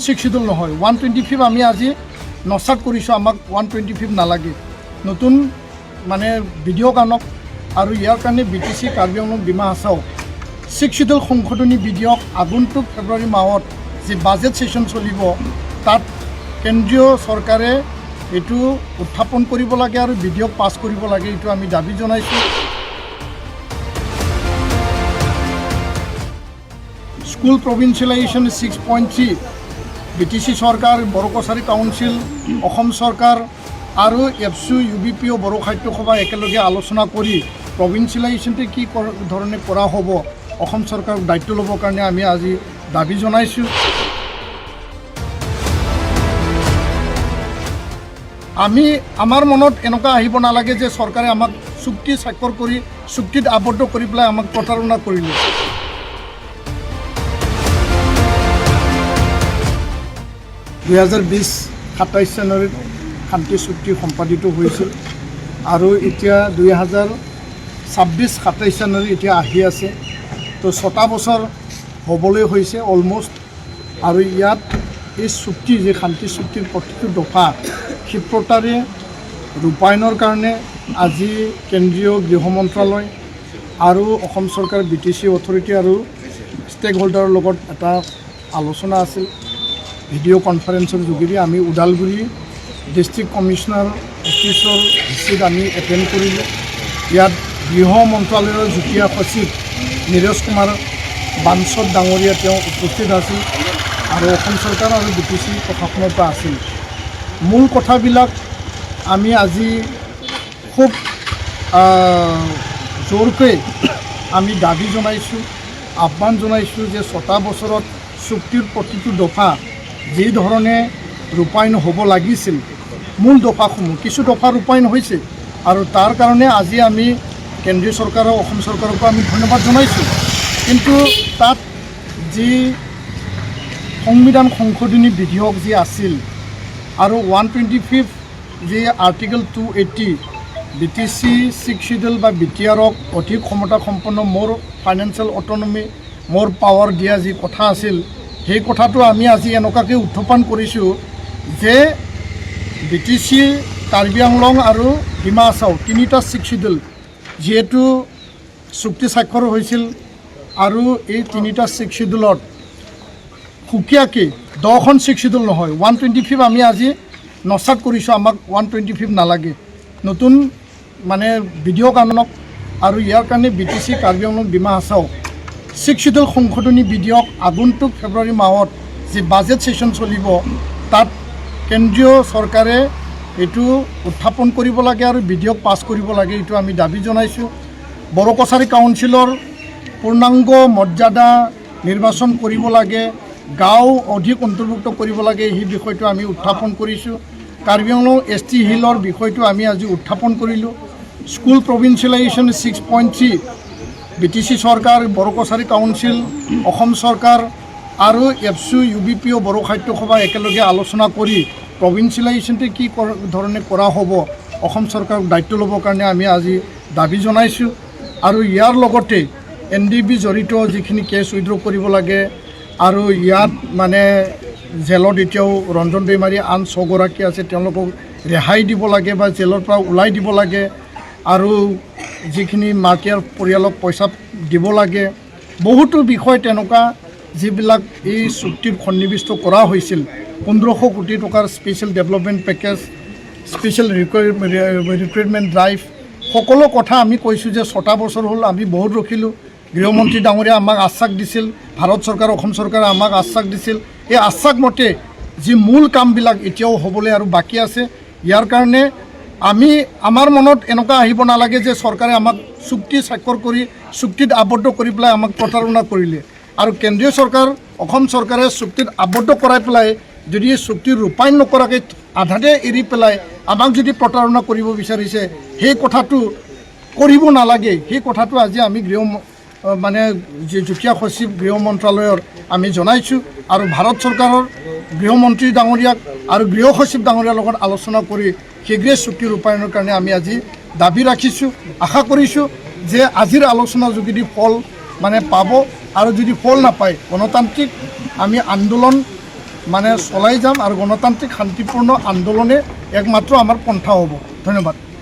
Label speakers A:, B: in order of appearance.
A: 6 schedule নহয় 125 আমি আজি নচাত কৰিছোঁ আমাক 125 নালাগে নতুন মানে ভিডিঅ' কানক আৰু ইয়াৰ কাৰণে BTC কাৰ্বি আংলং ডিমা হাছাও 6 শিডিউল সংশোধনী বিধেয়ক আগন্তুক ফেব্ৰুৱাৰী মাহত যে বাজেট সেশ্যন চলিব তাত কেন্দ্ৰীয় চৰকাৰে এইটো উত্থাপন কৰিব লাগে আৰু বিধেয়ক পাছ কৰিব লাগে এইটো আমি দাবী জনাইছোঁ স্কুল প্ৰভিন্সিয়েলাইজেশ্যন 6.3 BTC চৰকাৰ বড়ো কছাৰী কাউন্সিল অসম চৰকাৰ আৰু এফচু UBPO বড়ো সাহিত্য সভা একেলগে আলোচনা কৰি প্ৰভিন্সিয়েলাইজেশ্যনটো কি ধৰণে কৰা হ'ব অসম চৰকাৰক দায়িত্ব ল'বৰ কাৰণে আমি আজি দাবী জনাইছোঁ আমাৰ মনত এনেকুৱা আহিব নালাগে যে চৰকাৰে আমাক চুক্তি স্বাক্ষৰ কৰি চুক্তিত আবদ্ধ কৰি পেলাই আমাক প্ৰতাৰণা কৰিলে 2020 27 জানুৱাৰীত শান্তি চুক্তি সম্পাদিত হৈছিল আৰু এতিয়া 2026 27 জানুৱাৰী এতিয়া আহি আছে তো 6টা বছৰ হ'বলৈ হৈছে অলমষ্ট আৰু ইয়াত এই চুক্তি যে শান্তি চুক্তিৰ প্ৰতিটো দফা ক্ষিপ্ৰতাৰে ৰূপায়ণৰ কাৰণে আজি কেন্দ্ৰীয় গৃহ মন্ত্ৰালয় আৰু অসম চৰকাৰ BTC অথৰিটি আৰু ষ্টেক হোল্ডাৰৰ লগত এটা আলোচনা আছিল ভিডিঅ' কনফাৰেন্সৰ যোগেদি আমি ওদালগুৰি ডিষ্ট্ৰিক্ট কমিশ্যনাৰ অফিচৰ ভিচিট আমি এটেণ্ড কৰিলোঁ ইয়াত গৃহ মন্ত্ৰালয়ৰ যুটীয়া সচিব নীৰজ কুমাৰ বাঞ্চত ডাঙৰীয়া তেওঁ উপস্থিত আছিল আৰু অসম চৰকাৰ আৰু BTC প্ৰশাসনৰ পৰা আছিল মূল কথাবিলাক আমি আজি খুব জোৰকৈ আমি দাবী জনাইছোঁ আহ্বান জনাইছোঁ যে 6টা বছৰত চুক্তিৰ প্ৰতিটো দফা যি ধৰণে ৰূপায়ণ হ'ব লাগিছিল মূল দফাসমূহ কিছু দফা ৰূপায়ণ হৈছে আৰু তাৰ কাৰণে আজি আমি কেন্দ্ৰীয় চৰকাৰ আৰু অসম চৰকাৰকো আমি ধন্যবাদ জনাইছোঁ কিন্তু তাত যি সংবিধান সংশোধনী বিধেয়ক যি আছিল আৰু 125 যি আৰ্টিকেল 280 BTC 6 শিডিউল বা BTRক অধিক ক্ষমতা সম্পন্ন মোৰ ফাইনেন্সিয়েল অট'নমি মোৰ পাৱাৰ দিয়া যি কথা আছিল সেই কথাটো আমি আজি এনেকুৱাকৈ উত্থাপন কৰিছোঁ যে BTC কাৰ্বি আংলং আৰু ডিমা হাছাও 3টা 6 শিডিউল যিহেতু চুক্তি স্বাক্ষৰ হৈছিল আৰু এই 3টা 6 শিডিউলত সুকীয়াকৈ 10খন 6 শিডিউল নহয় 125 আমি আজি নচাত কৰিছোঁ আমাক 125 নালাগে নতুন মানে ভিডিঅ' কানক আৰু ইয়াৰ কাৰণে BTC কাৰ্বি আংলং ডিমা হাছাও 6 শিডিউল সংশোধনী বিধেয়ক আগন্তুক ফেব্ৰুৱাৰী মাহত যে বাজেট সেশ্যন চলিব তাত কেন্দ্ৰীয় চৰকাৰে এইটো উত্থাপন কৰিব লাগে আৰু বিধেয়ক পাছ কৰিব লাগে এইটো আমি দাবী জনাইছোঁ বড়ো কছাৰী কাউন্সিলৰ পূৰ্ণাংগ মৰ্যাদা নিৰ্বাচন কৰিব লাগে গাঁও অধিক অন্তৰ্ভুক্ত কৰিব লাগে এই বিষয়টো আমি উত্থাপন কৰিছোঁ কাৰ্বি আংলং ST হিলৰ বিষয়টো আমি আজি উত্থাপন কৰিলোঁ স্কুল প্ৰভিন্সিয়েলাইজেশ্যন 6.3 BTC চৰকাৰ বড়ো কছাৰী কাউন্সিল অসম চৰকাৰ আৰু এফচু UBPO বড়ো সাহিত্য সভা একেলগে আলোচনা কৰি প্ৰভিন্সিয়েলাইজেশ্যনটো কি ধৰণে কৰা হ'ব অসম চৰকাৰক দায়িত্ব ল'বৰ কাৰণে আমি আজি দাবী জনাইছোঁ আৰু ইয়াৰ লগতে NDB জড়িত যিখিনি কেছ উইথড্ৰ কৰিব লাগে আৰু ইয়াত মানে জেলত এতিয়াও ৰঞ্জন দৈমাৰী আন 6 গৰাকী আছে তেওঁলোকক ৰেহাই দিব লাগে বা জেলৰ পৰা ওলাই দিব লাগে আৰু যিখিনি মাতিয়াৰ পৰিয়ালক পইচা দিব লাগে বহুতো বিষয় তেনেকুৱা যিবিলাক এই চুক্তিত সন্নিৱিষ্ট কৰা হৈছিল 1500 কোটি টকাৰ special development package special recruitment drive সকলো কথা আমি কৈছোঁ যে 6টা বছৰ হ'ল আমি বহুত ৰখিলোঁ গৃহমন্ত্ৰী ডাঙৰীয়া আমাক আশ্বাস দিছিল ভাৰত চৰকাৰ অসম চৰকাৰে আমাক আশ্বাস দিছিল এই আশ্বাস মতে যি মূল কামবিলাক এতিয়াও হ'বলৈ আৰু বাকী আছে ইয়াৰ কাৰণে আমাৰ মনত এনেকুৱা আহিব নালাগে যে চৰকাৰে আমাক চুক্তি স্বাক্ষৰ কৰি চুক্তিত আবদ্ধ কৰি পেলাই আমাক প্ৰতাৰণা কৰিলে আৰু কেন্দ্ৰীয় চৰকাৰ অসম চৰকাৰে চুক্তিত আবদ্ধ কৰাই পেলাই যদি চুক্তি ৰূপায়ণ নকৰাকৈ আধাতে এৰি পেলাই আমাক যদি প্ৰতাৰণা কৰিব বিচাৰিছে সেই কথাটো কৰিব নালাগে সেই কথাটো আজি আমি মানে যি যুটীয়া সচিব গৃহ মন্ত্ৰালয়ৰ আমি জনাইছোঁ আৰু ভাৰত চৰকাৰৰ গৃহমন্ত্ৰী ডাঙৰীয়াক আৰু গৃহ সচিব ডাঙৰীয়াৰ লগত আলোচনা কৰি শীঘ্ৰে চুক্তি ৰূপায়ণৰ কাৰণে আমি আজি দাবী ৰাখিছোঁ আশা কৰিছোঁ যে আজিৰ আলোচনাৰ যোগেদি ফল মানে পাব আৰু যদি ফল নাপায় গণতান্ত্ৰিক আমি আন্দোলন মানে চলাই যাম আৰু গণতান্ত্ৰিক শান্তিপূৰ্ণ আন্দোলনে একমাত্ৰ আমাৰ পন্থা হ'ব। ধন্যবাদ।